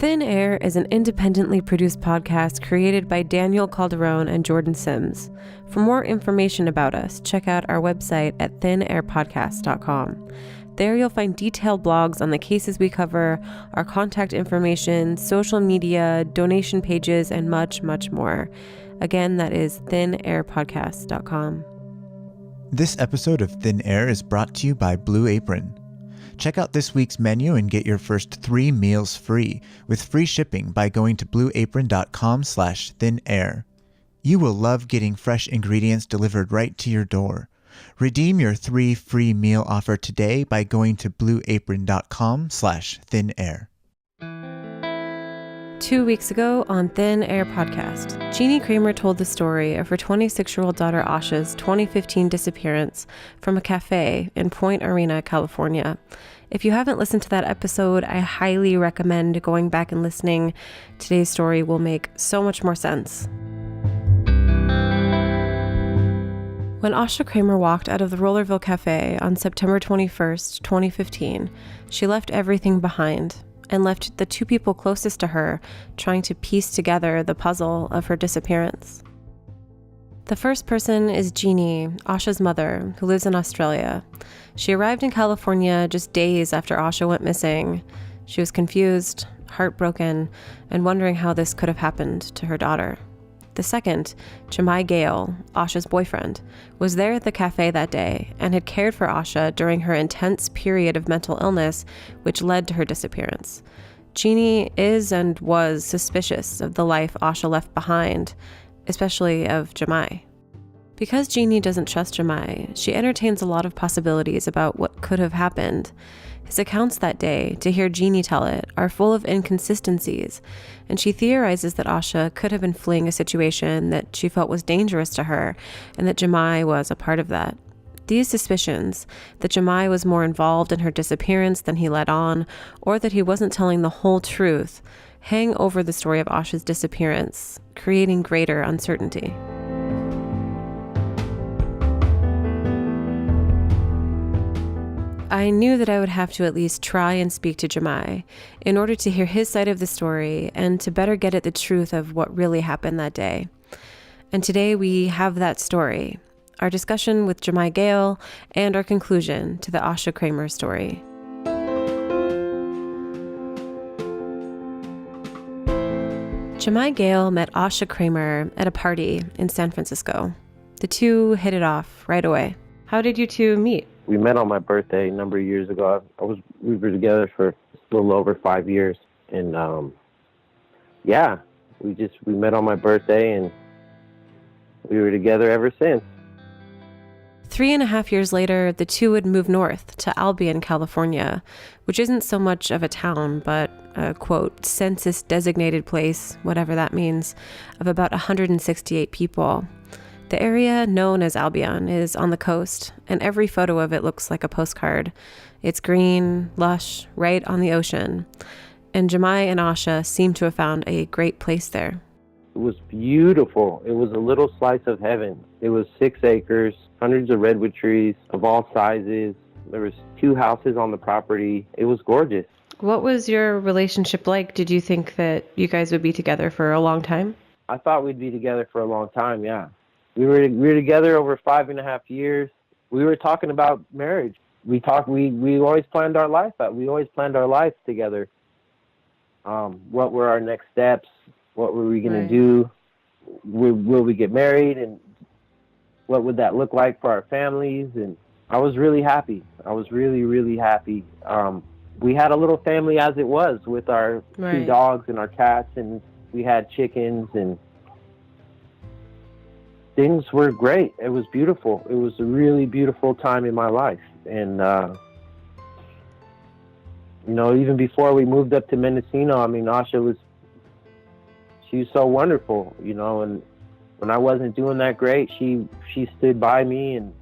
Thin Air is an independently produced podcast created by Daniel Calderon and Jordan Sims. For more information about us, check out our website at thinairpodcast.com. There you'll find detailed blogs on the cases we cover, our contact information, social media, donation pages, and much, much more. Again, that is thinairpodcast.com. This episode of Thin Air is brought to you by Blue Apron. Check out this week's menu and get your first 3 meals free with free shipping by going to blueapron.com/thinair. You will love getting fresh ingredients delivered right to your door. Redeem your 3 free meal offer today by going to blueapron.com/thinair. 2 weeks ago on Thin Air Podcast, Jeannie Kreimer told the story of her 26-year-old daughter Asha's 2015 disappearance from a cafe in Point Arena, California. If you haven't listened to that episode, I highly recommend going back and listening. Today's story will make so much more sense. When Asha Kremier walked out of the Rollerville Cafe on September 21st, 2015, she left everything behind and left the 2 people closest to her trying to piece together the puzzle of her disappearance. The first person is Jeannie, Asha's mother, who lives in Australia. She arrived in California just days after Asha went missing. She was confused, heartbroken, and wondering how this could have happened to her daughter. The second, Jamai Gayle, Asha's boyfriend, was there at the cafe that day and had cared for Asha during her intense period of mental illness, which led to her disappearance. Jeannie is and was suspicious of the life Asha left behind, especially of Jamai. Because Jeannie doesn't trust Jamai, she entertains a lot of possibilities about what could have happened. His accounts that day, to hear Jeannie tell it, are full of inconsistencies, and she theorizes that Asha could have been fleeing a situation that she felt was dangerous to her, and that Jamai was a part of that. These suspicions, that Jamai was more involved in her disappearance than he let on, or that he wasn't telling the whole truth, hang over the story of Asha's disappearance, creating greater uncertainty. I knew that I would have to at least try and speak to Jamai in order to hear his side of the story and to better get at the truth of what really happened that day. And today we have that story, our discussion with Jamai Gayle, and our conclusion to the Asha Kremier story. Jamai Gayle met Asha Kremier at a party in San Francisco. The two hit it off right away. How did you two meet? We met on my birthday a number of years ago. We were together for a little over 5 years. And, we met on my birthday and we were together ever since. 3.5 years later, the two would move north to Albion, California, which isn't so much of a town, but a, quote, census-designated place, whatever that means, of about 168 people. The area known as Albion is on the coast, and every photo of it looks like a postcard. It's green, lush, right on the ocean. And Jamai and Asha seem to have found a great place there. It was beautiful. It was a little slice of heaven. It was 6 acres, hundreds of redwood trees of all sizes. There was 2 houses on the property. It was gorgeous. What was your relationship like? Did you think that you guys would be together for a long time? I thought we'd be together for a long time, yeah. We were together over 5.5 years. We were talking about marriage. We always planned our life out. We always planned our lives together. What were our next steps? What were we going to do? Will we get married? And what would that look like for our families? And I was really happy. I was really, really happy. We had a little family as it was with our 2 dogs and our cats, and we had chickens, and things were great. It was beautiful. It was a really beautiful time in my life. And, even before we moved up to Mendocino, Asha was so wonderful, and when I wasn't doing that great, she stood by me, and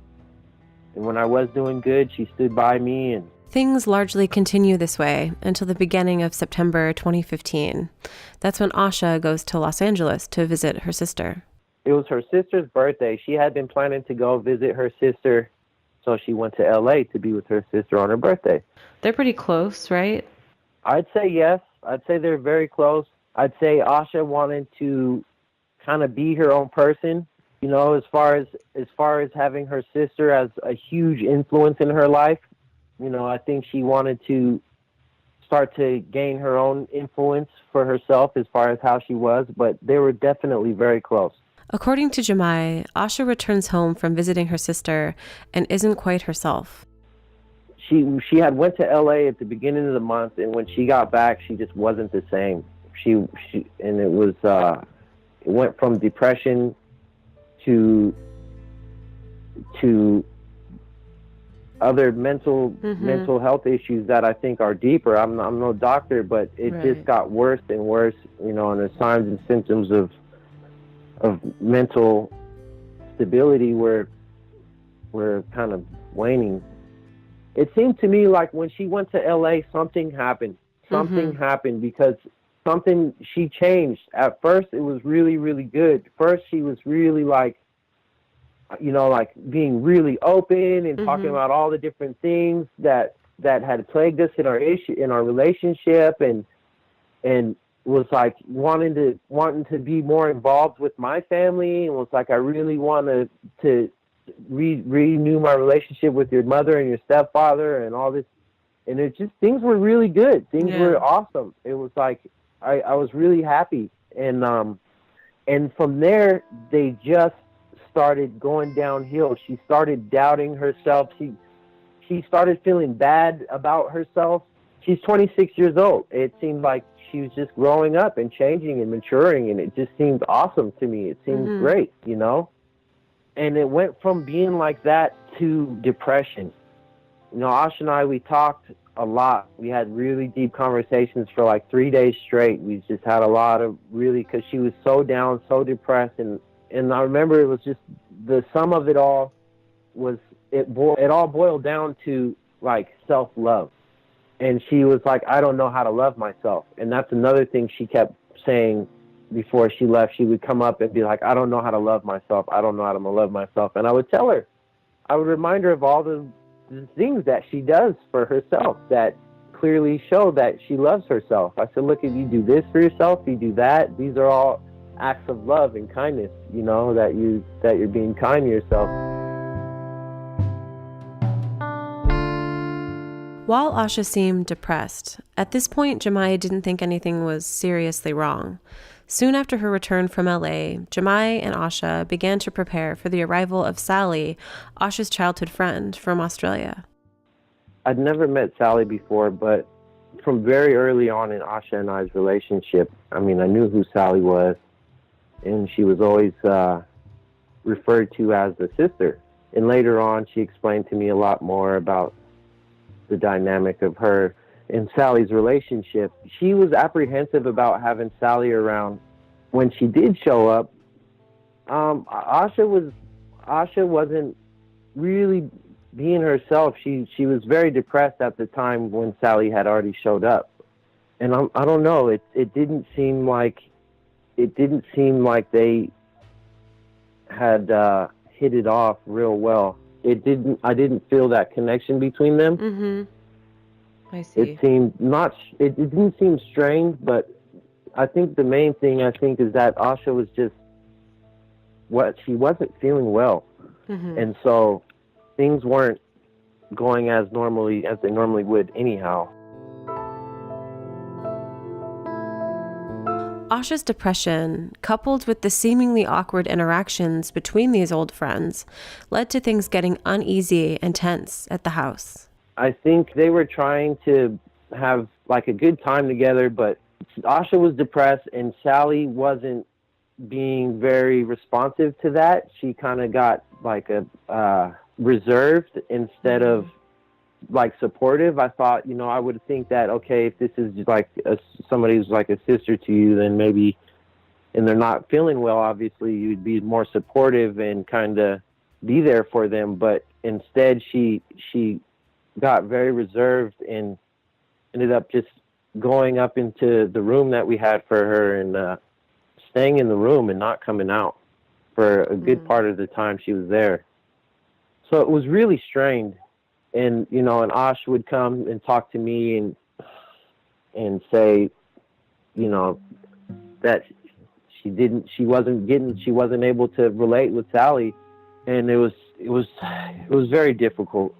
when I was doing good, she stood by me. And things largely continue this way until the beginning of September 2015. That's when Asha goes to Los Angeles to visit her sister. It was her sister's birthday. She had been planning to go visit her sister, so she went to LA to be with her sister on her birthday. They're pretty close, right? I'd say yes. I'd say they're very close. I'd say Asha wanted to kind of be her own person, you know, as far as having her sister as a huge influence in her life. You know, I think she wanted to start to gain her own influence for herself as far as how she was, but they were definitely very close. According to Jamai, Asha returns home from visiting her sister and isn't quite herself. She had went to LA at the beginning of the month, and when she got back, she just wasn't the same. She and it was it went from depression to other mental health issues that I think are deeper. I'm no doctor, but it just got worse and worse, you know, and the signs and symptoms of mental stability were kind of waning. It seemed to me like when she went to LA, something happened. Something happened because she changed. At first, it was really, really good. First, she was really like, you know, like being really open and talking about all the different things that had plagued us in our relationship, and was like wanting to be more involved with my family, and was like, I really want to renew my relationship with your mother and your stepfather and all this. And it just, things were really good. Things were awesome. It was like, I was really happy. And from there, they just started going downhill. She started doubting herself. She started feeling bad about herself. She's 26 years old. It seemed like she was just growing up and changing and maturing, and it just seemed awesome to me. It seemed great, you know? And it went from being like that to depression. You know, Asha and I, we talked a lot. We had really deep conversations for like 3 days straight. We just had a lot of really, because she was so down, so depressed. And I remember it was just the sum of it all was, it all boiled down to like self-love. And she was like, I don't know how to love myself. And that's another thing she kept saying before she left. She would come up and be like, I don't know how to love myself. I don't know how to love myself. And I would tell her, I would remind her of all the things that she does for herself that clearly show that she loves herself. I said, look, if you do this for yourself, you do that. These are all acts of love and kindness, you know, that you're being kind to yourself. While Asha seemed depressed, at this point, Jamai didn't think anything was seriously wrong. Soon after her return from LA, Jamai and Asha began to prepare for the arrival of Sally, Asha's childhood friend from Australia. I'd never met Sally before, but from very early on in Asha and I's relationship, I mean, I knew who Sally was, and she was always referred to as the sister. And later on, she explained to me a lot more about the dynamic of her and Sally's relationship. She was apprehensive about having Sally around. When she did show up, Asha wasn't really being herself. She was very depressed at the time when Sally had already showed up. And I don't know, it didn't seem like they had hit it off real well. I didn't feel that connection between them. I see. It didn't seem strained, but I think the main thing is that Asha was just she wasn't feeling well. And so things weren't going as they normally would anyhow. Asha's depression, coupled with the seemingly awkward interactions between these old friends, led to things getting uneasy and tense at the house. I think they were trying to have like a good time together, but Asha was depressed and Sally wasn't being very responsive to that. She kind of got like reserved instead of like supportive. I thought, you know, I would think that, okay, if this is like somebody who's like a sister to you, then maybe, and they're not feeling well, obviously you'd be more supportive and kind of be there for them. But instead she got very reserved and ended up just going up into the room that we had for her and staying in the room and not coming out for a good part of the time she was there. So it was really strained. And, you know, and Ash would come and talk to me and say, that she wasn't able to relate with Sally, and it was very difficult.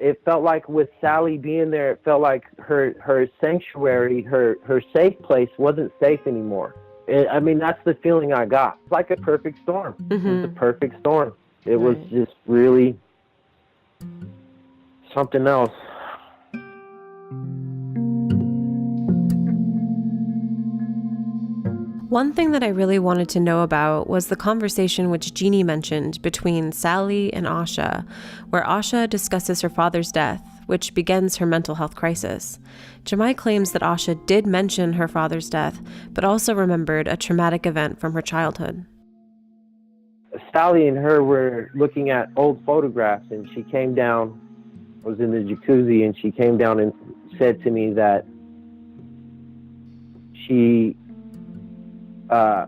It felt like with Sally being there, it felt like her sanctuary, her safe place wasn't safe anymore. That's the feeling I got. It's like a perfect storm. Mm-hmm. It was a perfect storm. It was just really something else. One thing that I really wanted to know about was the conversation which Jeannie mentioned between Sally and Asha, where Asha discusses her father's death, which begins her mental health crisis. Jamai claims that Asha did mention her father's death, but also remembered a traumatic event from her childhood. Sally and her were looking at old photographs, and she came down, was in the jacuzzi, and she came down and said to me that she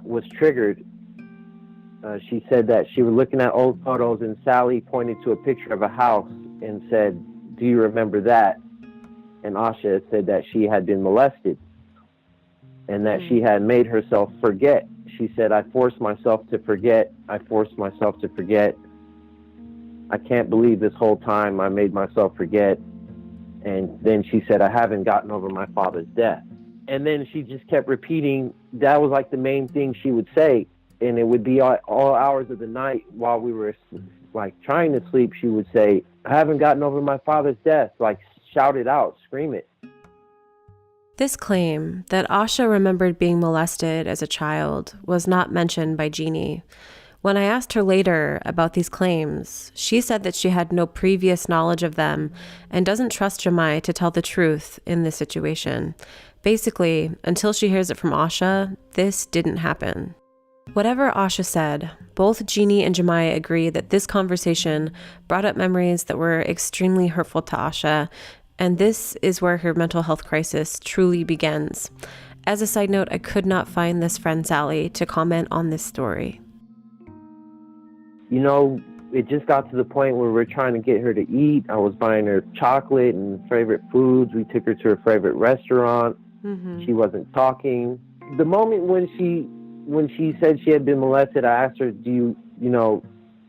was triggered. She said that she was looking at old photos, and Sally pointed to a picture of a house and said, "Do you remember that?" And Asha said that she had been molested and that she had made herself forget. She said, I forced myself to forget. I can't believe this whole time I made myself forget. And then she said, I haven't gotten over my father's death. And then she just kept repeating. That was like the main thing she would say. And it would be all hours of the night while we were like trying to sleep. She would say, I haven't gotten over my father's death. Like shout it out, scream it. This claim that Asha remembered being molested as a child was not mentioned by Jeannie. When I asked her later about these claims, she said that she had no previous knowledge of them and doesn't trust Jamai to tell the truth in this situation. Basically, until she hears it from Asha, this didn't happen. Whatever Asha said, both Jeannie and Jamai agree that this conversation brought up memories that were extremely hurtful to Asha, and this is where her mental health crisis truly begins. As a side note, I could not find this friend Sally to comment on this story. It just got to the point where we're trying to get her to eat. I was buying her chocolate and favorite foods. We took her to her favorite restaurant. Mm-hmm. She wasn't talking. The moment when she said she had been molested, I asked her, do you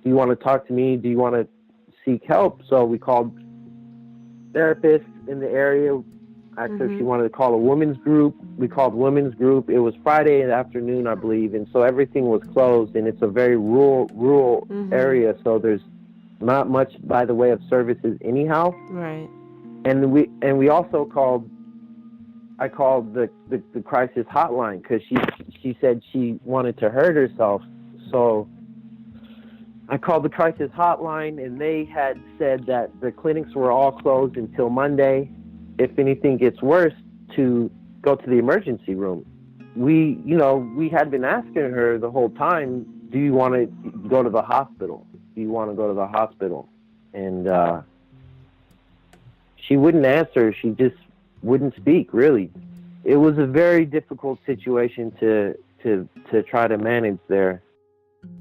want to talk to me? Do you want to seek help? So we called therapists in the area. Asked her if she wanted to call a women's group. We called women's group. It was Friday afternoon, I believe, and so everything was closed, and it's a very rural area, so there's not much by the way of services anyhow. Right. And we also called. I called the crisis hotline because she said she wanted to hurt herself. So I called the crisis hotline, and they had said that the clinics were all closed until Monday. If anything gets worse, to go to the emergency room. We had been asking her the whole time, do you want to go to the hospital? Do you want to go to the hospital? And she wouldn't answer. She just wouldn't speak, really. It was a very difficult situation to try to manage there.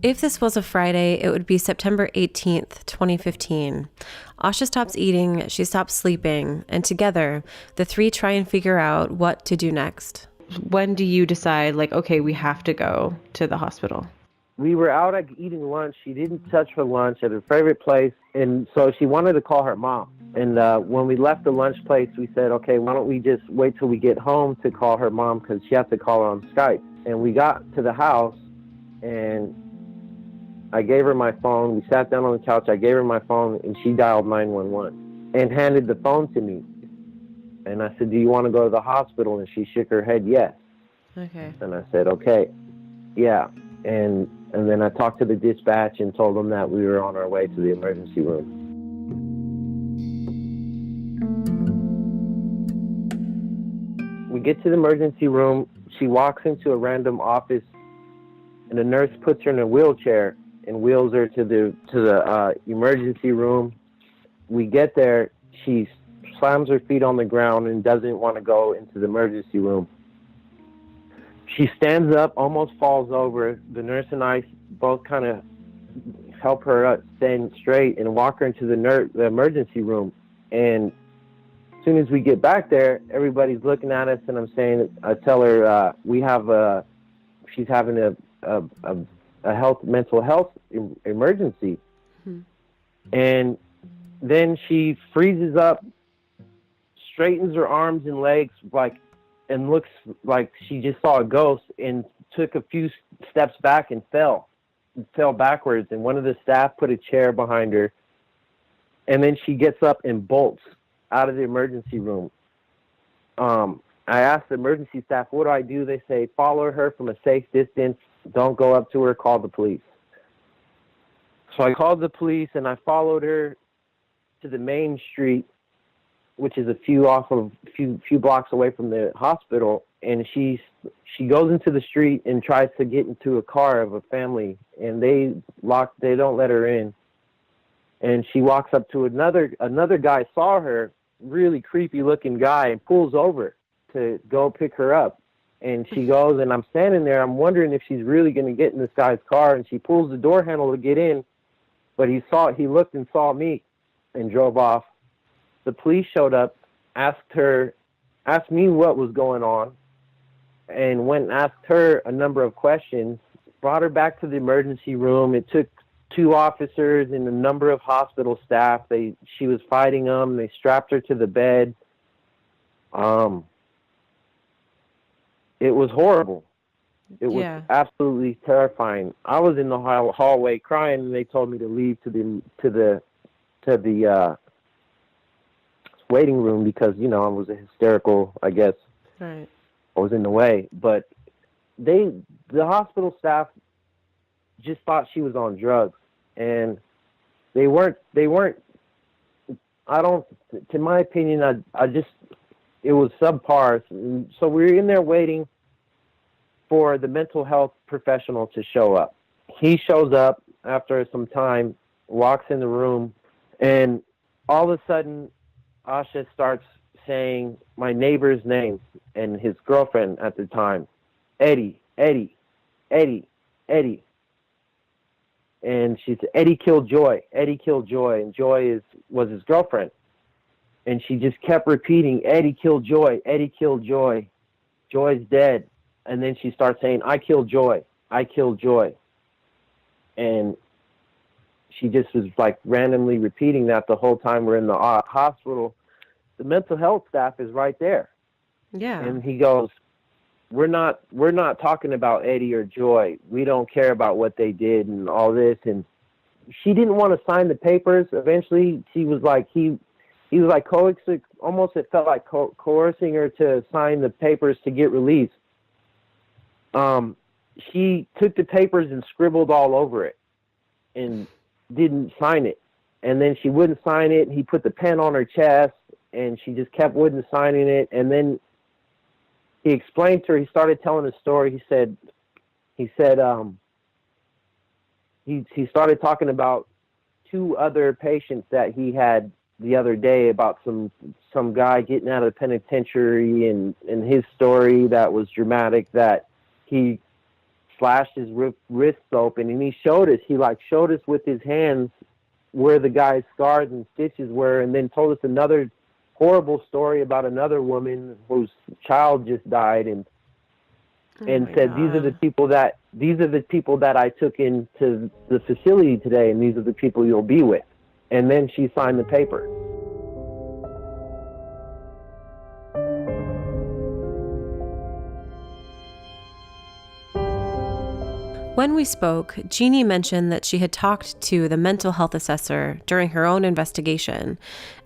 If this was a Friday, it would be September 18th, 2015. Asha stops eating, she stops sleeping, and together, the three try and figure out what to do next. When do you decide, okay, we have to go to the hospital? We were out eating lunch. She didn't touch her lunch at her favorite place, and so she wanted to call her mom. And when we left the lunch place, we said, okay, why don't we just wait till we get home to call her mom, because she has to call her on Skype. And we got to the house, and I gave her my phone. We sat down on the couch. I gave her my phone, and she dialed 911 and handed the phone to me. And I said, do you want to go to the hospital? And she shook her head, yes. Okay. And I said, okay, yeah. And then I talked to the dispatch and told them that we were on our way to the emergency room. We get to the emergency room. She walks into a random office, and the nurse puts her in a wheelchair and wheels her to the emergency room. We get there. She slams her feet on the ground and doesn't want to go into the emergency room. She stands up, almost falls over. The nurse and I both kind of help her stand straight and walk her into the emergency room. And soon as we get back there, everybody's looking at us, and I tell her she's having a mental health emergency. And then she freezes up, straightens her arms and legs and looks like she just saw a ghost, and took a few steps back and fell backwards. And one of the staff put a chair behind her, and then she gets up and bolts out of the emergency room. I asked the emergency staff, what do I do? They say, follow her from a safe distance. Don't go up to her. Call the police. So I called the police, and I followed her to the main street, which is a few blocks away from the hospital. And she goes into the street and tries to get into a car of a family, and they don't let her in. And she walks up to another guy, saw her, really creepy looking guy, and pulls over to go pick her up. And she goes, and I'm standing there, I'm wondering if she's really going to get in this guy's car. And she pulls the door handle to get in, but he looked and saw me and drove off. The police showed up, asked me what was going on, and went and asked her a number of questions, brought her back to the emergency room. It took 2 officers and a number of hospital staff. She was fighting them. They strapped her to the bed. It was horrible. It was absolutely terrifying. I was in the hallway crying, and they told me to leave to the waiting room because, I was hysterical, I guess. Right. I was in the way. But the hospital staff just thought she was on drugs, and they weren't, to my opinion, it was subpar. So we were in there waiting for the mental health professional to show up. He shows up after some time, walks in the room, and all of a sudden, Asha starts saying my neighbor's name and his girlfriend at the time, Eddie. And she said, Eddie killed Joy, and Joy was his girlfriend. And she just kept repeating, Eddie killed Joy, Joy's dead. And then she starts saying, I killed Joy. And she just was randomly repeating that the whole time we're in the hospital. The mental health staff is right there. Yeah. And he goes, we're not talking about Eddie or Joy. We don't care about what they did and all this. And she didn't want to sign the papers. Eventually, she was he was coaxing, almost it felt like coercing her to sign the papers to get released. She took the papers and scribbled all over it and didn't sign it. And then she wouldn't sign it. He put the pen on her chest, and she just wouldn't signing it. And then he explained to her, he started telling a story. He said he started talking about 2 other patients that he had the other day, about some guy getting out of the penitentiary, and his story that was dramatic, that he slashed his wrists open, and he showed us with his hands where the guy's scars and stitches were, and then told us another horrible story about another woman whose child just died, and said, these are the people that I took into the facility today, and these are the people you'll be with. And then she signed the paper. When we spoke, Jeannie mentioned that she had talked to the mental health assessor during her own investigation,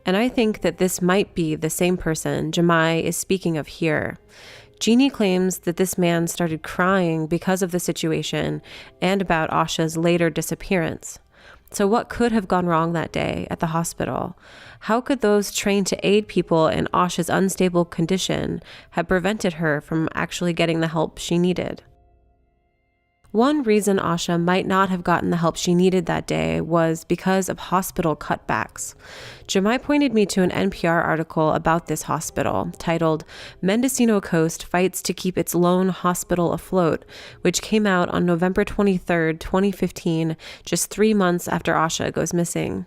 and I think that this might be the same person Jamai is speaking of here. Jeannie claims that this man started crying because of the situation and about Asha's later disappearance. So what could have gone wrong that day at the hospital? How could those trained to aid people in Asha's unstable condition have prevented her from actually getting the help she needed? One reason Asha might not have gotten the help she needed that day was because of hospital cutbacks. Jamai pointed me to an NPR article about this hospital titled "Mendocino Coast Fights to Keep Its Lone Hospital Afloat," which came out on November 23, 2015, just 3 months after Asha goes missing.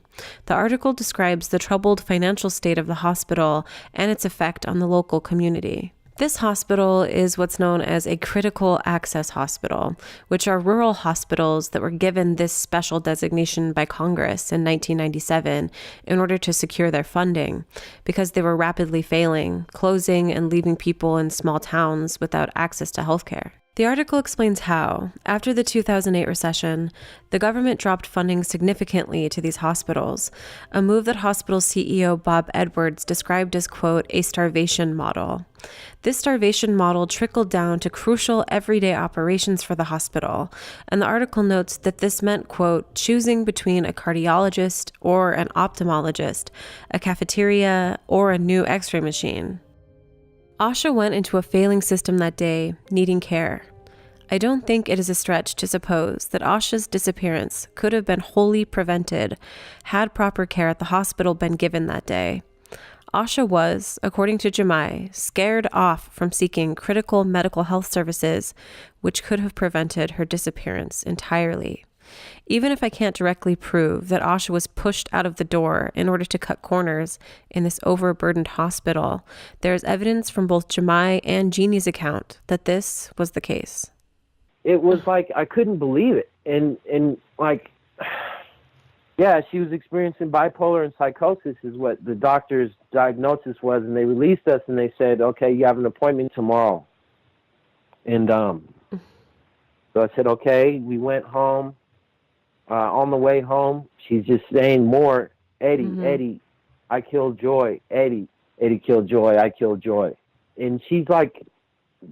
The article describes the troubled financial state of the hospital and its effect on the local community. This hospital is what's known as a critical access hospital, which are rural hospitals that were given this special designation by Congress in 1997 in order to secure their funding, because they were rapidly failing, closing and leaving people in small towns without access to healthcare. The article explains how, after the 2008 recession, the government dropped funding significantly to these hospitals, a move that hospital CEO Bob Edwards described as, quote, a starvation model. This starvation model trickled down to crucial everyday operations for the hospital, and the article notes that this meant, quote, choosing between a cardiologist or an ophthalmologist, a cafeteria, or a new x-ray machine. Asha went into a failing system that day, needing care. I don't think it is a stretch to suppose that Asha's disappearance could have been wholly prevented had proper care at the hospital been given that day. Asha was, according to Jamai, scared off from seeking critical medical health services, which could have prevented her disappearance entirely. Even if I can't directly prove that Asha was pushed out of the door in order to cut corners in this overburdened hospital, there is evidence from both Jamai and Jeannie's account that this was the case. It was like, I couldn't believe it. And like, yeah, she was experiencing bipolar and psychosis is what the doctor's diagnosis was. And they released us and they said, okay, you have an appointment tomorrow. And so I said, okay, we went home. On the way home, she's just saying more, Eddie, Eddie, I killed Joy. Eddie killed Joy. I killed Joy. And she's like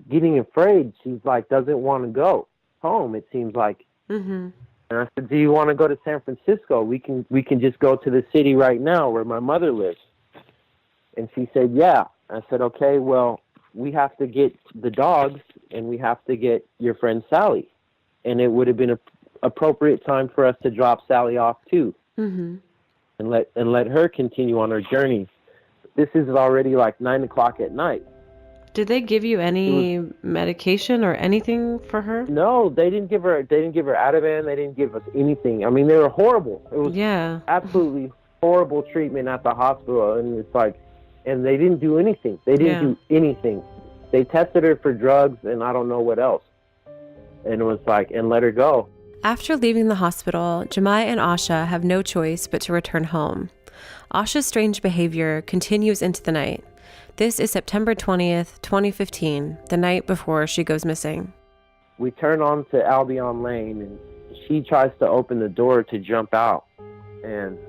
getting afraid. She's like, doesn't want to go home, it seems like. And I said, do you want to go to San Francisco? We can just go to the city right now where my mother lives. And she said, yeah. I said, okay, well, we have to get the dogs and we have to get your friend Sally. And it would have been appropriate time for us to drop Sally off too, and let her continue on her journey. This is already like 9 o'clock at night. Did they give you any medication or anything for her? No, they didn't give her Ativan. They didn't give us anything. I mean, they were horrible. It was absolutely horrible treatment at the hospital, and it's like, and they didn't do anything. They didn't do anything. They tested her for drugs and I don't know what else, and it was like, and let her go. After leaving the hospital, Jamai and Asha have no choice but to return home. Asha's strange behavior continues into the night. This is September 20th, 2015, the night before she goes missing. We turn on to Albion Lane, and she tries to open the door to jump out, and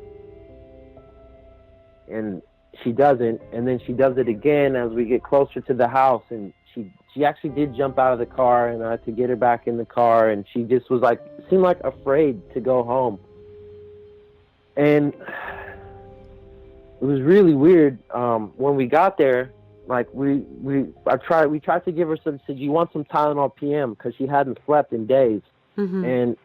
she doesn't, and then she does it again as we get closer to the house, and she actually did jump out of the car, and I had to get her back in the car, and she just was like, seemed like afraid to go home. And it was really weird. When we got there, like we tried to give her some, said, you want some Tylenol PM? Because she hadn't slept in days. And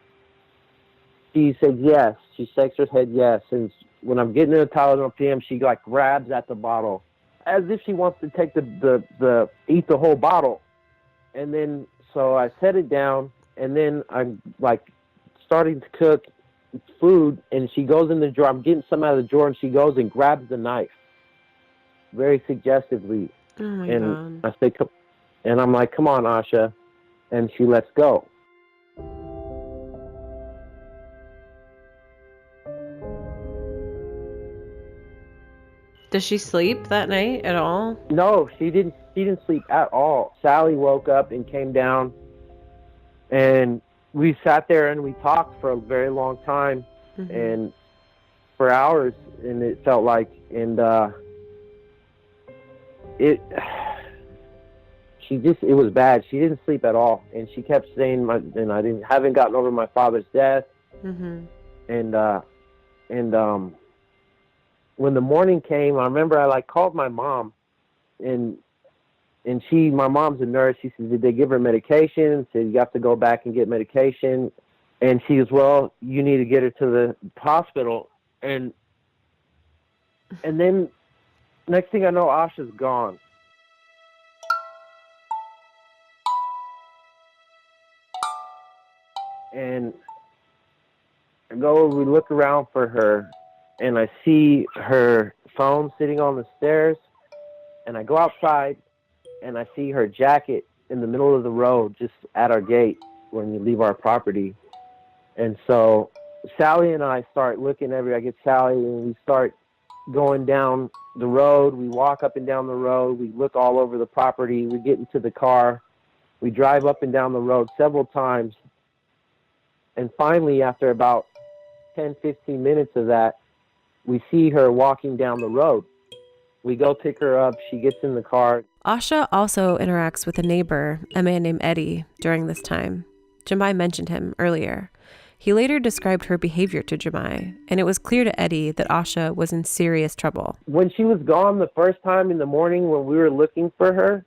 she said yes. She shakes her head yes. And when I'm getting her Tylenol PM, she like grabs at the bottle as if she wants to take eat the whole bottle. And then, so I set it down, and then I'm like starting to cook food, and she goes in the drawer. I'm getting some out of the drawer, and she goes and grabs the knife very suggestively. Oh my and God. I say, and I'm like, come on, Asha. And she lets go. Does she sleep that night at all? No, she didn't sleep at all. Sally woke up and came down, and we sat there and we talked for a very long time, and for hours, and it felt like, and it was bad. She didn't sleep at all, and she kept saying, haven't gotten over my father's death, and when the morning came, I remember I called my mom, and And my mom's a nurse. She said, did they give her medication? Said, you have to go back and get medication. And she goes, well, you need to get her to the hospital. And then next thing I know, Asha's gone. And we look around for her, and I see her phone sitting on the stairs. And I go outside, and I see her jacket in the middle of the road, just at our gate when you leave our property. And so Sally and I start looking I get Sally, and we start going down the road. We walk up and down the road. We look all over the property. We get into the car. We drive up and down the road several times. And finally, after about 10, 15 minutes of that, we see her walking down the road. We go pick her up. She gets in the car. Asha also interacts with a neighbor, a man named Eddie, during this time. Jamai mentioned him earlier. He later described her behavior to Jamai, and it was clear to Eddie that Asha was in serious trouble. When she was gone the first time in the morning when we were looking for her,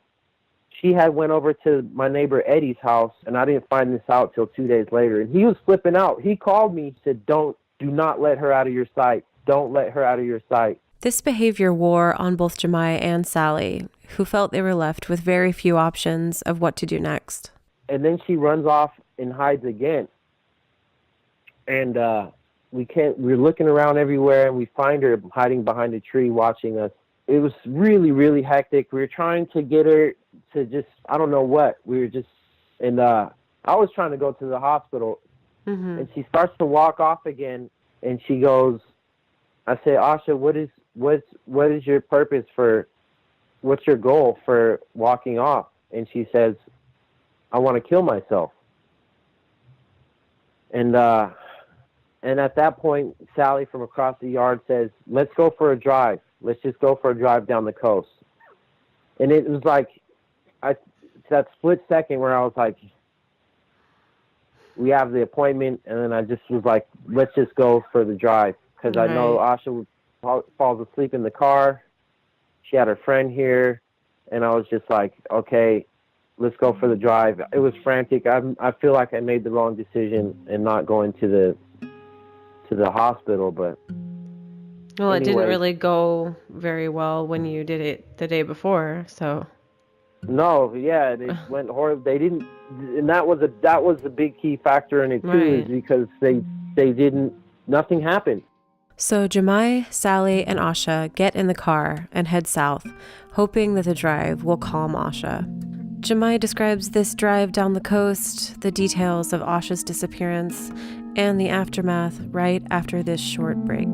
she had went over to my neighbor Eddie's house, and I didn't find this out till 2 days later. And he was flipping out. He called me, said, do not let her out of your sight. Don't let her out of your sight. This behavior wore on both Jamai and Sally, who felt they were left with very few options of what to do next. And then she runs off and hides again. And we're looking around everywhere, and we find her hiding behind a tree watching us. It was really, really hectic. We were trying to get her to just, I don't know what. We were just, and I was trying to go to the hospital. Mm-hmm. And she starts to walk off again, and she goes, I say, Asha, what is your purpose what's your goal for walking off? And she says, I want to kill myself. And at that point, Sally from across the yard says, let's go for a drive. Let's just go for a drive down the coast. And it was like, that split second where I was like, we have the appointment. And then I just was like, let's just go for the drive. Because I know Asha falls asleep in the car. She had her friend here. And I was just like, okay, let's go for the drive. It was frantic. I feel like I made the wrong decision in not going to the hospital, but well, it didn't really go very well when you did it the day before, so no, yeah, it went horrible. They didn't, and that was a big key factor in it too, is because they didn't, nothing happened. So Jamai, Sally, and Asha get in the car and head south, hoping that the drive will calm Asha. Jamai describes this drive down the coast, the details of Asha's disappearance, and the aftermath right after this short break.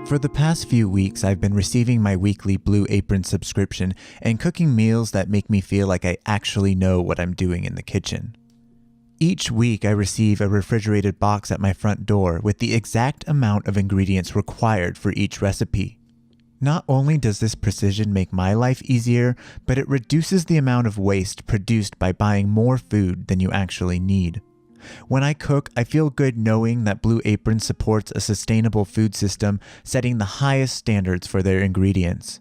For the past few weeks, I've been receiving my weekly Blue Apron subscription and cooking meals that make me feel like I actually know what I'm doing in the kitchen. Each week, I receive a refrigerated box at my front door with the exact amount of ingredients required for each recipe. Not only does this precision make my life easier, but it reduces the amount of waste produced by buying more food than you actually need. When I cook, I feel good knowing that Blue Apron supports a sustainable food system, setting the highest standards for their ingredients.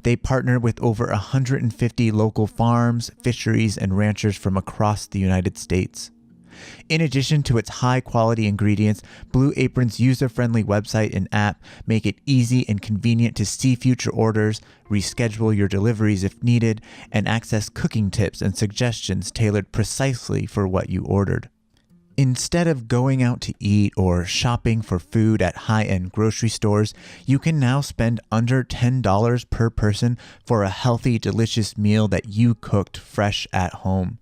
They partner with over 150 local farms, fisheries, and ranchers from across the United States. In addition to its high-quality ingredients, Blue Apron's user-friendly website and app make it easy and convenient to see future orders, reschedule your deliveries if needed, and access cooking tips and suggestions tailored precisely for what you ordered. Instead of going out to eat or shopping for food at high-end grocery stores, you can now spend under $10 per person for a healthy, delicious meal that you cooked fresh at home.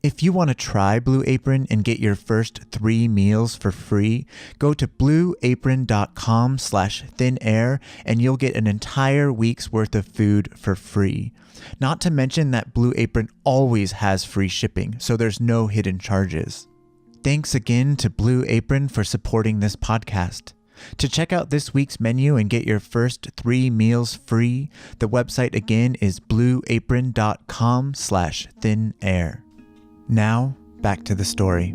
If you want to try Blue Apron and get your first 3 meals for free, go to blueapron.com/thinair and you'll get an entire week's worth of food for free. Not to mention that Blue Apron always has free shipping, so there's no hidden charges. Thanks again to Blue Apron for supporting this podcast. To check out this week's menu and get your first 3 meals free, the website again is blueapron.com/thinair. Now, back to the story.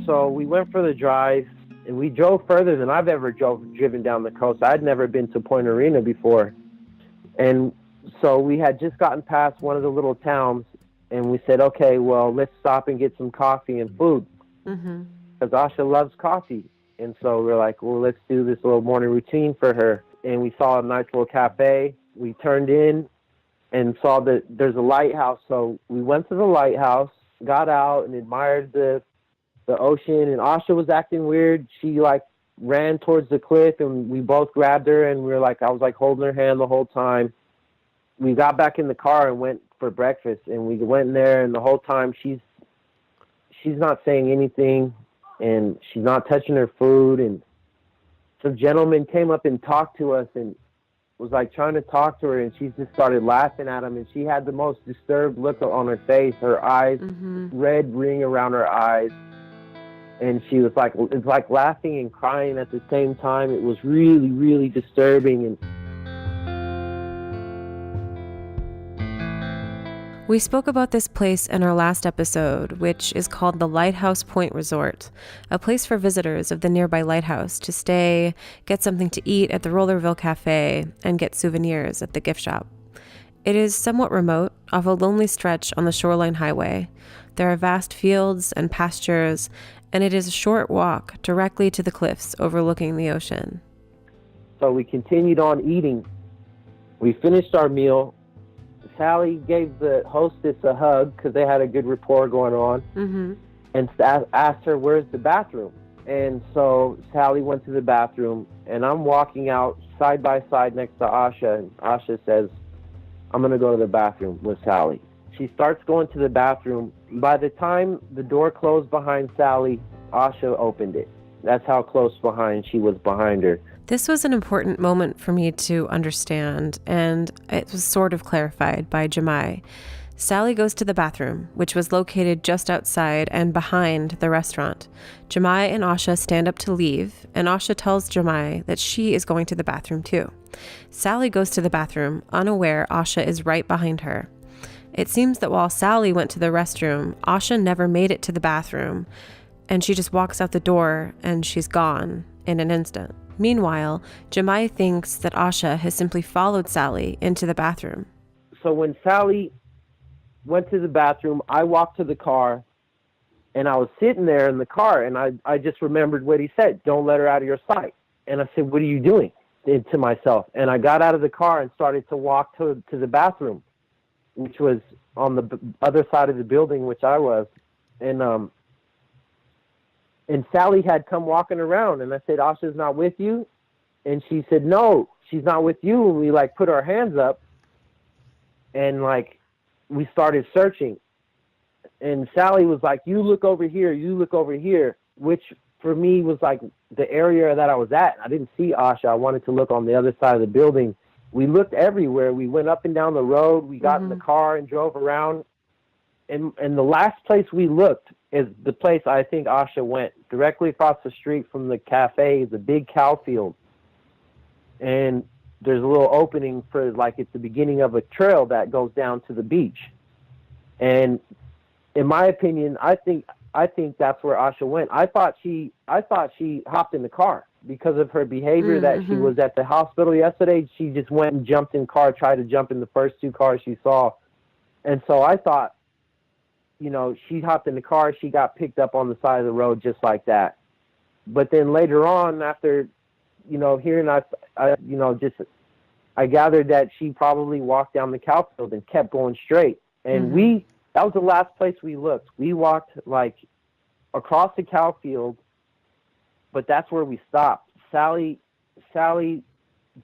So we went for the drive, and we drove further than I've ever driven down the coast. I'd never been to Point Arena before. And so we had just gotten past one of the little towns, and we said, okay, well, let's stop and get some coffee and food. Because Asha loves coffee. And so we're like, well, let's do this little morning routine for her. And we saw a nice little cafe. We turned in and saw that there's a lighthouse. So we went to the lighthouse, got out and admired the ocean. And Asha was acting weird. She like ran towards the cliff, and we both grabbed her, and I was like holding her hand the whole time. We got back in the car and went for breakfast, and we went in there, and the whole time she's not saying anything, and she's not touching her food. And some gentleman came up and talked to us and was like trying to talk to her, and she just started laughing at him, and she had the most disturbed look on her face, her eyes, red ring around her eyes. And she was like, it's like laughing and crying at the same time. It was really, really disturbing. And we spoke about this place in our last episode, which is called the Lighthouse Point Resort, a place for visitors of the nearby lighthouse to stay, get something to eat at the Rollerville Cafe, and get souvenirs at the gift shop. It is somewhat remote, off a lonely stretch on the shoreline highway. There are vast fields and pastures, and it is a short walk directly to the cliffs overlooking the ocean. So we continued on eating. We finished our meal. Sally gave the hostess a hug because they had a good rapport going on, and asked her, where's the bathroom? And so Sally went to the bathroom, and I'm walking out side by side next to Asha, and Asha says, I'm going to go to the bathroom with Sally. She starts going to the bathroom. By the time the door closed behind Sally, Asha opened it. That's how close behind she was behind her. This was an important moment for me to understand, and it was sort of clarified by Jamai. Sally goes to the bathroom, which was located just outside and behind the restaurant. Jamai and Asha stand up to leave, and Asha tells Jamai that she is going to the bathroom too. Sally goes to the bathroom, unaware Asha is right behind her. It seems that while Sally went to the restroom, Asha never made it to the bathroom, and she just walks out the door and she's gone in an instant. Meanwhile, Jamai thinks that Asha has simply followed Sally into the bathroom. So when Sally went to the bathroom, I walked to the car, and I was sitting there in the car, and I just remembered what he said, don't let her out of your sight. And I said, what are you doing? To myself. And I got out of the car and started to walk to the bathroom, which was on the other side of the building, which I was. And Sally had come walking around, and I said, Asha's not with you? And she said, no, she's not with you. And we put our hands up, and we started searching. And Sally was like, you look over here, which for me was the area that I was at. I didn't see Asha. I wanted to look on the other side of the building. We looked everywhere. We went up and down the road. We got in the car and drove around. And the last place we looked is the place I think Asha went, directly across the street from the cafe, the big cow field. And there's a little opening for it's the beginning of a trail that goes down to the beach. And in my opinion, I think that's where Asha went. I thought she hopped in the car because of her behavior, that she was at the hospital yesterday. She just went and jumped in car, tried to jump in the first two cars she saw. And so I thought, she hopped in the car, she got picked up on the side of the road just like that. But then later on, after, hearing I gathered that she probably walked down the cow field and kept going straight. And that was the last place we looked. We walked across the cow field, but that's where we stopped. Sally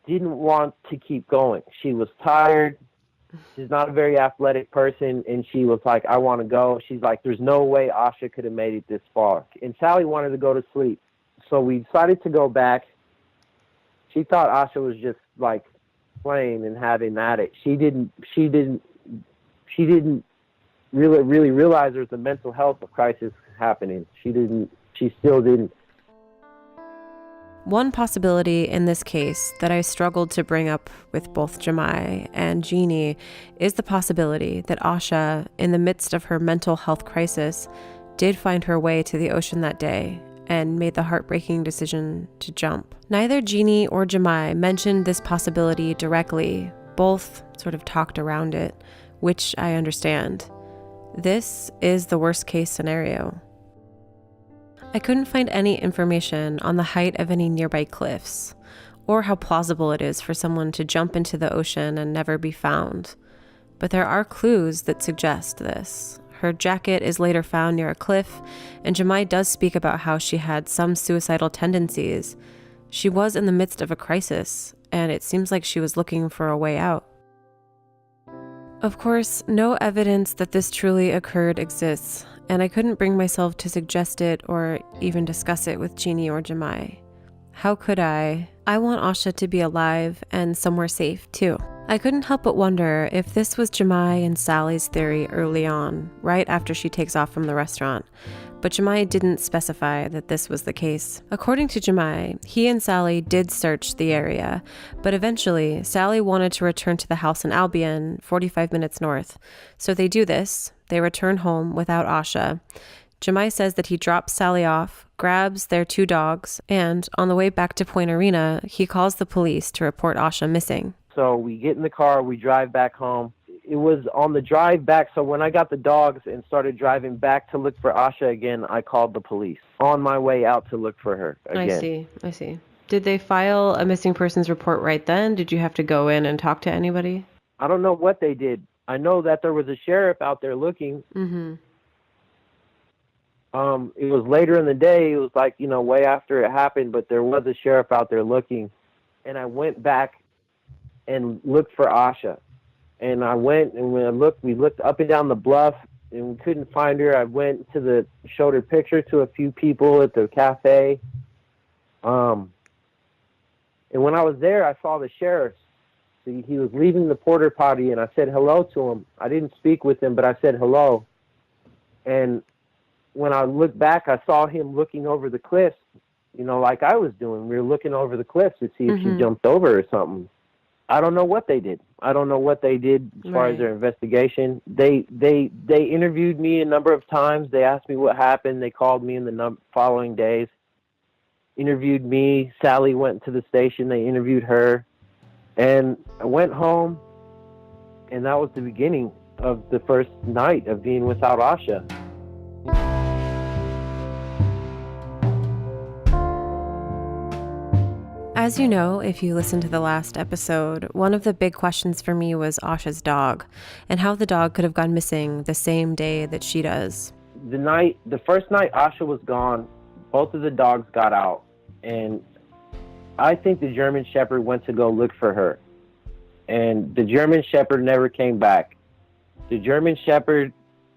didn't want to keep going. She was tired. She's not a very athletic person, and she was like, I want to go. She's like, there's no way Asha could have made it this far. And Sally wanted to go to sleep. So we decided to go back. She thought Asha was just playing and having at it. She didn't really realize there's a mental health crisis happening. She still didn't. One possibility in this case that I struggled to bring up with both Jamai and Jeannie is the possibility that Asha, in the midst of her mental health crisis, did find her way to the ocean that day and made the heartbreaking decision to jump. Neither Jeannie or Jamai mentioned this possibility directly. Both sort of talked around it, which I understand. This is the worst case scenario. I couldn't find any information on the height of any nearby cliffs, or how plausible it is for someone to jump into the ocean and never be found. But there are clues that suggest this. Her jacket is later found near a cliff, and Jamai does speak about how she had some suicidal tendencies. She was in the midst of a crisis, and it seems like she was looking for a way out. Of course, no evidence that this truly occurred exists, and I couldn't bring myself to suggest it or even discuss it with Jeannie or Jamai. How could I? I want Asha to be alive and somewhere safe, too. I couldn't help but wonder if this was Jamai and Sally's theory early on, right after she takes off from the restaurant. But Jamai didn't specify that this was the case. According to Jamai, he and Sally did search the area, but eventually Sally wanted to return to the house in Albion, 45 minutes north. So they do this. They return home without Asha. Jamai says that he drops Sally off, grabs their 2 dogs, and on the way back to Point Arena, he calls the police to report Asha missing. So we get in the car, we drive back home. It was on the drive back, so when I got the dogs and started driving back to look for Asha again, I called the police on my way out to look for her again. I see. Did they file a missing persons report right then? Did you have to go in and talk to anybody? I don't know what they did. I know that there was a sheriff out there looking. Mm-hmm. It was later in the day. It was like, way after it happened, but there was a sheriff out there looking. And I went back and looked for Asha. And I went, and when we looked up and down the bluff, and we couldn't find her. I went to showed her picture to a few people at the cafe. And when I was there, I saw the sheriff. He was leaving the porta potty, and I said hello to him. I didn't speak with him, but I said hello. And when I looked back, I saw him looking over the cliffs, like I was doing. We were looking over the cliffs to see if she jumped over or something. I don't know what they did. I don't know what they did as far as their investigation. They interviewed me a number of times. They asked me what happened. They called me in the following days, interviewed me. Sally went to the station. They interviewed her. And I went home, and that was the beginning of the first night of being without Asha. As you know, if you listened to the last episode, one of the big questions for me was Asha's dog and how the dog could have gone missing the same day that she does. The first night Asha was gone, both of the dogs got out, and I think the German Shepherd went to go look for her, and the German Shepherd never came back. The German Shepherd,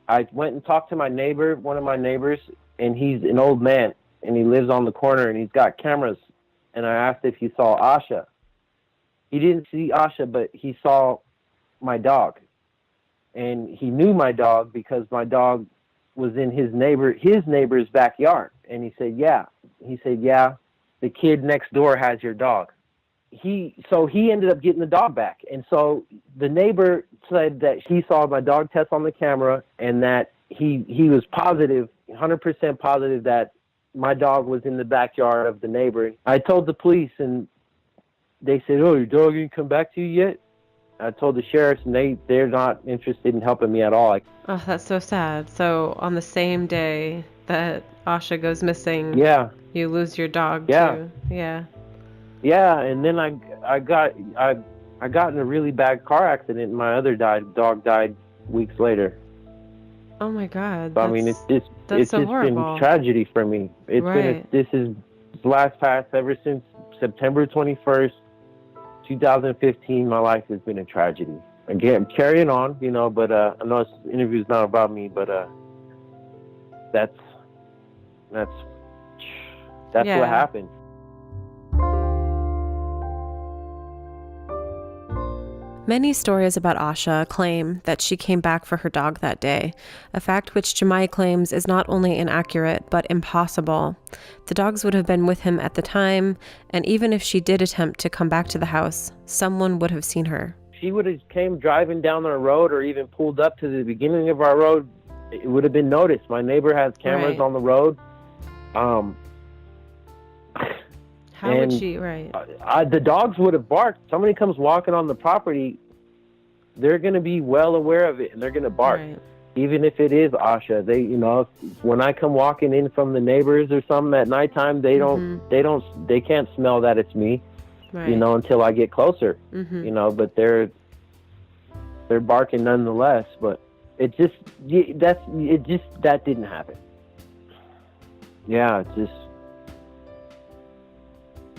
I went and talked to my neighbor, one of my neighbors, and he's an old man, and he lives on the corner, and he's got cameras. And I asked if he saw Asha. He didn't see Asha, but he saw my dog. And he knew my dog because my dog was in his neighbor's backyard. And he said, yeah. He said, yeah, the kid next door has your dog. So he ended up getting the dog back. And so the neighbor said that he saw my dog test on the camera and that he was positive, 100% positive that my dog was in the backyard of the neighbor. I told the police, and they said, oh, your dog didn't come back to you yet? I told the sheriffs, and they're not interested in helping me at all. Oh, that's so sad. So on the same day that Asha goes missing, you lose your dog too. Yeah, and then I got in a really bad car accident, and my other dog died weeks later. Oh my God! So, I mean, it's just horrible. Been tragedy for me. This is last past ever since September 21st, 2015. My life has been a tragedy. Again, carrying on, But I know this interview's not about me, but that's what happened. Many stories about Asha claim that she came back for her dog that day, a fact which Jamai claims is not only inaccurate, but impossible. The dogs would have been with him at the time, and even if she did attempt to come back to the house, someone would have seen her. She would have came driving down our road or even pulled up to the beginning of our road it would have been noticed. My neighbor has cameras on the road. How would she, the dogs would have barked. Somebody comes walking on the property, they're going to be well aware of it, and they're going to bark. Right. Even if it is Asha, they, when I come walking in from the neighbors or something at nighttime, they can't smell that it's me, until I get closer, but they're barking nonetheless. But that didn't happen. Yeah,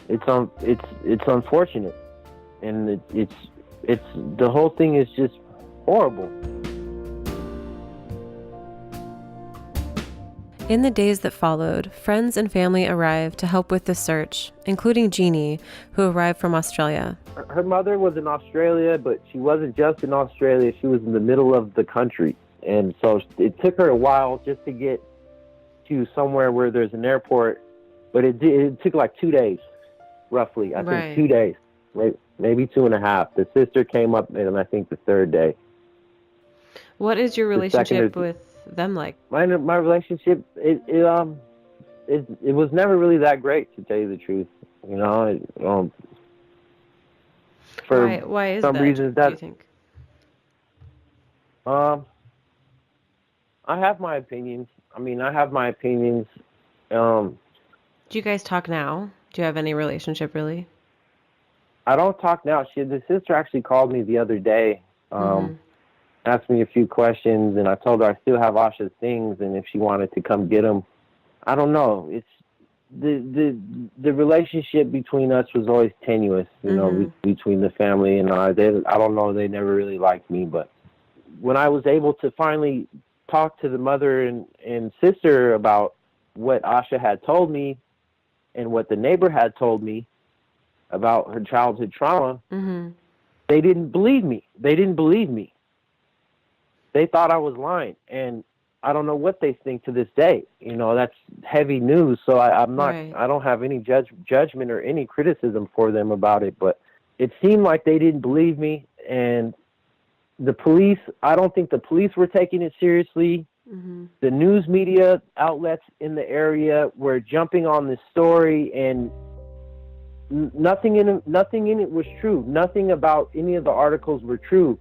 it's unfortunate, and it's the whole thing is just horrible. In the days that followed, friends and family arrived to help with the search, including Jeannie, who arrived from Australia. Her mother was in Australia, but she wasn't just in Australia. She was in the middle of the country. And so it took her a while just to get to somewhere where there's an airport. But it took like 2 days, roughly. I think 2 days, maybe 2.5. The sister came up, and I think the third day. What is your relationship with them like? My relationship, it was never really that great, to tell you the truth. For why is some that, reasons do you think? I have my opinions. Do you guys talk now? Do you have any relationship, really? I don't talk now. The sister actually called me the other day, asked me a few questions, and I told her I still have Asha's things, and if she wanted to come get them. I don't know. It's the relationship between us was always tenuous, between the family and I. I don't know. They never really liked me, but when I was able to finally talk to the mother and sister about what Asha had told me and what the neighbor had told me about her childhood trauma, they didn't believe me. They thought I was lying, and I don't know what they think to this day. That's heavy news, so I'm not. Right. I don't have any judgment or any criticism for them about it. But it seemed like they didn't believe me, and the police. I don't think the police were taking it seriously. The news media outlets in the area were jumping on this story, and nothing in it was true. Nothing about any of the articles were true.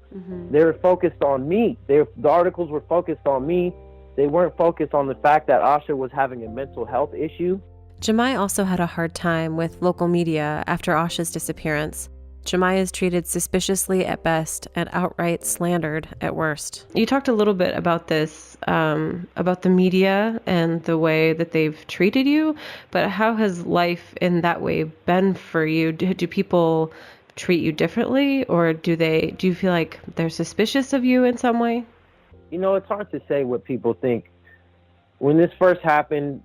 They were focused on me. The articles were focused on me. They weren't focused on the fact that Asha was having a mental health issue. Jamai also had a hard time with local media after Asha's disappearance. Jamai is treated suspiciously at best and outright slandered at worst. You talked a little bit about this, about the media and the way that they've treated you, but how has life in that way been for you? Do people treat you differently, or do you feel like they're suspicious of you in some way? It's hard to say what people think. When this first happened,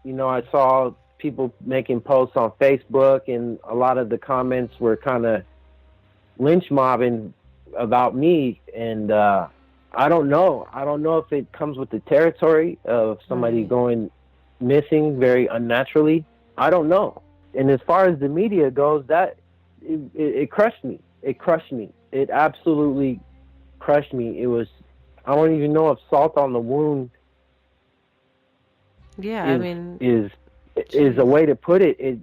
I saw people making posts on Facebook, and a lot of the comments were kind of lynch mobbing about me. And I don't know. I don't know if it comes with the territory of somebody going missing very unnaturally. I don't know. And as far as the media goes, that it crushed me. It crushed me. It absolutely crushed me. It was, I don't even know if salt on the wound is a way to put it.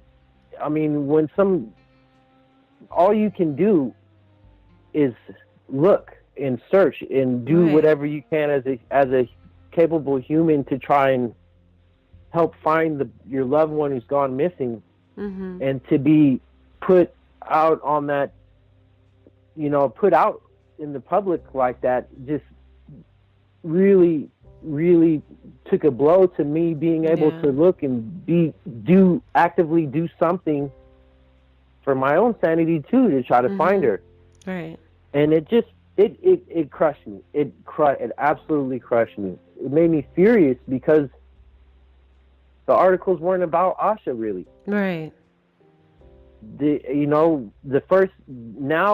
When all you can do is look and search and do whatever you can as a capable human to try and help find your loved one who's gone missing, and to be put out on that, put out in the public like that, just really took a blow to me being able to look and actively do something for my own sanity too, to try to find her. Right. And it crushed me. It absolutely crushed me. It made me furious because the articles weren't about Asha really. Right. Now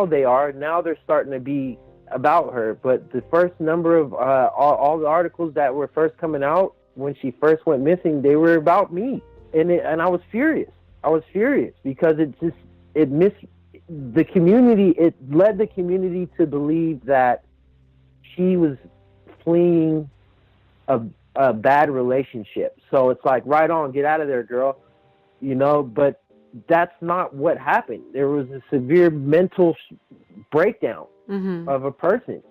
they're starting to be about her, but the first number of all the articles that were first coming out when she first went missing, they were about me, and I was furious. Because it led the community to believe that she was fleeing a bad relationship. So it's like, right on, get out of there, girl. But that's not what happened. There was a severe mental breakdown of a person.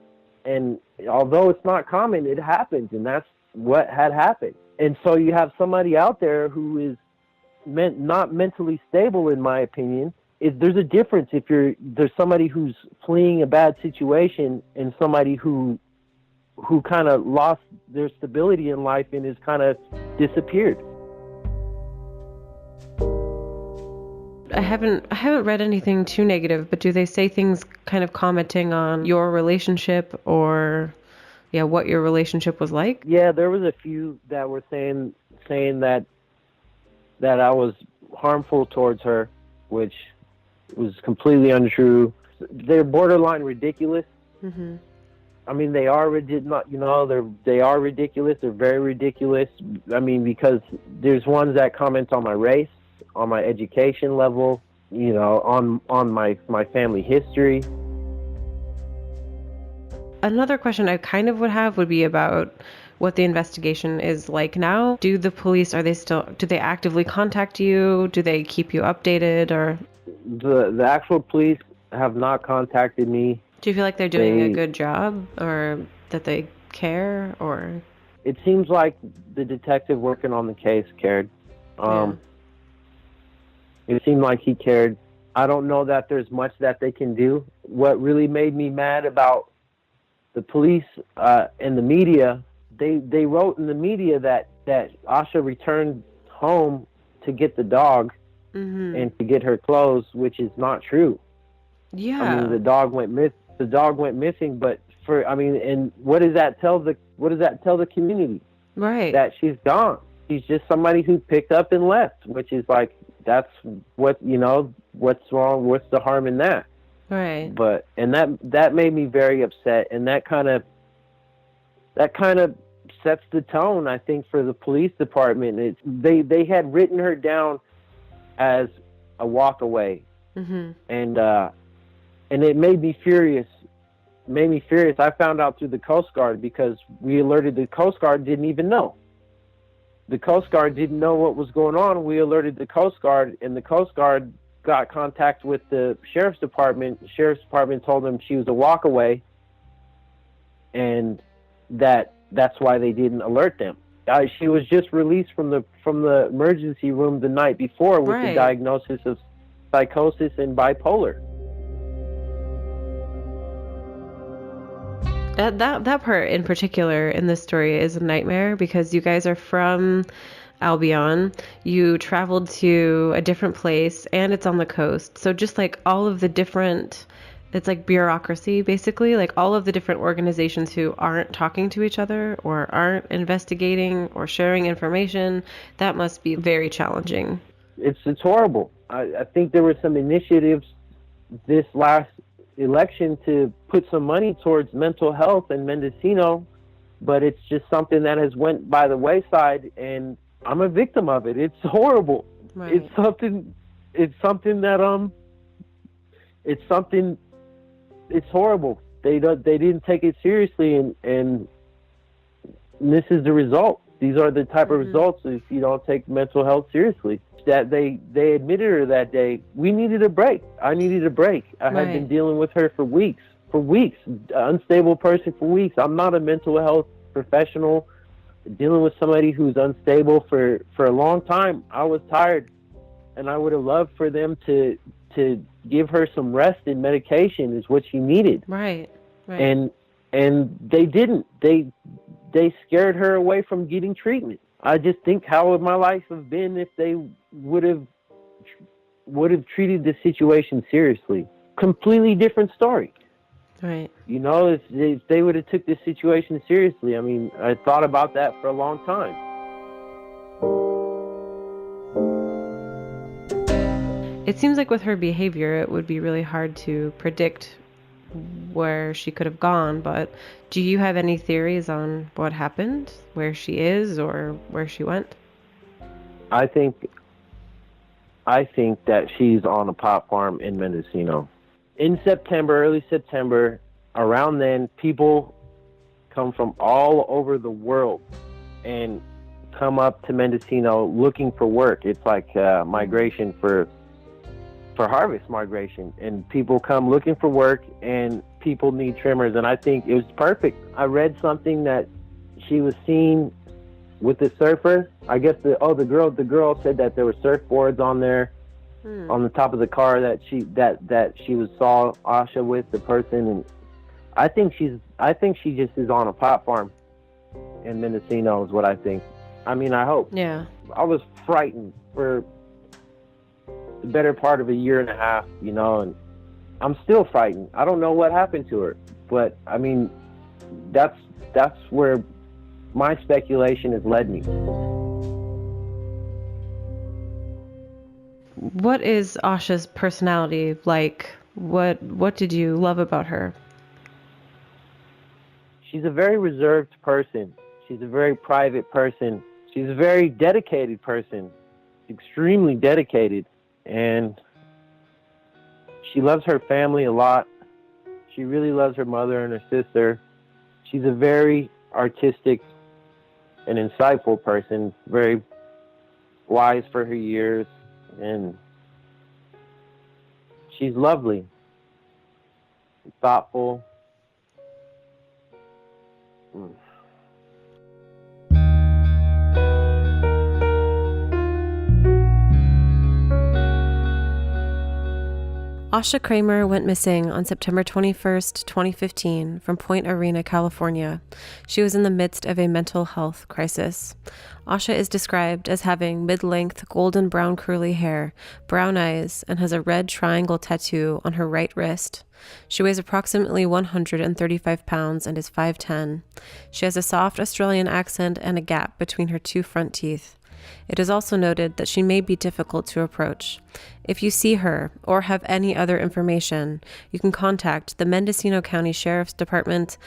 And although it's not common, it happens, and that's what had happened. And so you have somebody out there who is not mentally stable, in my opinion. There's a difference if there's somebody who's fleeing a bad situation and somebody who kind of lost their stability in life and has kind of disappeared. I haven't read anything too negative, but do they say things kind of commenting on your relationship or what your relationship was like? Yeah, there was a few that were saying that I was harmful towards her, which was completely untrue. They're borderline ridiculous. Mm-hmm. I mean, they are they are ridiculous. They're very ridiculous. I mean, because there's ones that comment on my race, on my education level, on my family history. Another question I kind of would be about what the investigation is like now. Do the police, do they actively contact you? Do they keep you updated? Or the actual police have not contacted me. Do you feel like they're doing a good job, or that they care? Or it seems like the detective working on the case cared. It seemed like he cared. I don't know that there's much that they can do. What really made me mad about the police and the media, they wrote in the media that Asha returned home to get the dog and to get her clothes, which is not true. Yeah. I mean, the dog went missing, but and what does that tell the community? Right. That she's gone. She's just somebody who picked up and left, which is like, that's what, what's wrong? What's the harm in that? Right. But, and that made me very upset. And that kind of sets the tone, I think, for the police department. They had written her down as a walk away. Mm-hmm. And it made me furious. I found out through the Coast Guard, because we alerted the Coast Guard, didn't even know. The Coast Guard didn't know what was going on. We alerted the Coast Guard, and the Coast Guard got contact with the Sheriff's Department. The Sheriff's Department told them she was a walkaway, and that's why they didn't alert them. She was just released from the emergency room the night before with the diagnosis of psychosis and bipolar. That part in particular in this story is a nightmare, because you guys are from Albion. You traveled to a different place, and it's on the coast. So just like all of the different, it's like bureaucracy, basically, like all of the different organizations who aren't talking to each other or aren't investigating or sharing information, that must be very challenging. It's horrible. I think there were some initiatives this last election to put some money towards mental health in Mendocino, but it's just something that has went by the wayside, and I'm a victim of it. It's horrible. Right. It's horrible. They didn't take it seriously, and this is the result. These are the type of results if you don't take mental health seriously. That they admitted her that day. We needed a break. I needed a break. I had been dealing with her for weeks, unstable person for weeks. I'm not a mental health professional. Dealing with somebody who's unstable for a long time. I was tired, and I would have loved for them to give her some rest and medication is what she needed. Right. And they didn't. They scared her away from getting treatment. I just think, how would my life have been if they would have treated the situation seriously? Completely different story. Right. If they would have took this situation seriously. I mean, I thought about that for a long time. It seems like with her behavior, it would be really hard to predict where she could have gone, but do you have any theories on what happened, where she is, or where she went? I think that she's on a pot farm in Mendocino. In September, early September, around then, people come from all over the world and come up to Mendocino looking for work. It's like migration for harvest migration, and people come looking for work, and people need trimmers, and I think it was perfect. I read something that she was seen with the surfer. I guess the girl said that there were surfboards on there on the top of the car that she saw Asha with, the person, and I think she just is on a pot farm in Mendocino is what I think. I mean, I hope. Yeah. I was frightened for the better part of a year and a half, you know, and I'm still frightened. I don't know what happened to her, but I mean, that's where my speculation has led me. What is Asha's personality like? What did you love about her? She's a very reserved person. She's a very private person. She's a very dedicated person, extremely dedicated. And she loves her family a lot. She really loves her mother and her sister. She's a very artistic and insightful person, very wise for her years, and she's lovely, thoughtful. Asha Kremier went missing on September 21st, 2015 from Point Arena, California. She was in the midst of a mental health crisis. Asha is described as having mid-length golden brown curly hair, brown eyes, and has a red triangle tattoo on her right wrist. She weighs approximately 135 pounds and is 5'10". She has a soft Australian accent and a gap between her two front teeth. It is also noted that she may be difficult to approach. If you see her or have any other information, you can contact the Mendocino County Sheriff's Department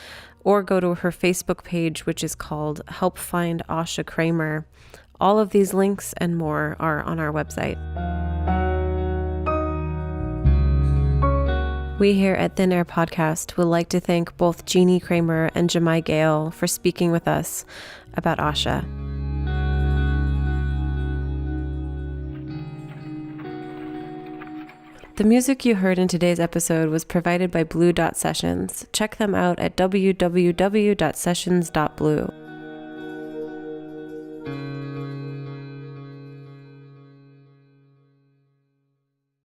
or go to her Facebook page, which is called Help Find Asha Kremier. All of these links and more are on our website. We here at Thin Air Podcast would like to thank both Jeannie Kreimer and Jamai Gayle for speaking with us about Asha. The music you heard in today's episode was provided by Blue Dot Sessions. Check them out at www.sessions.blue.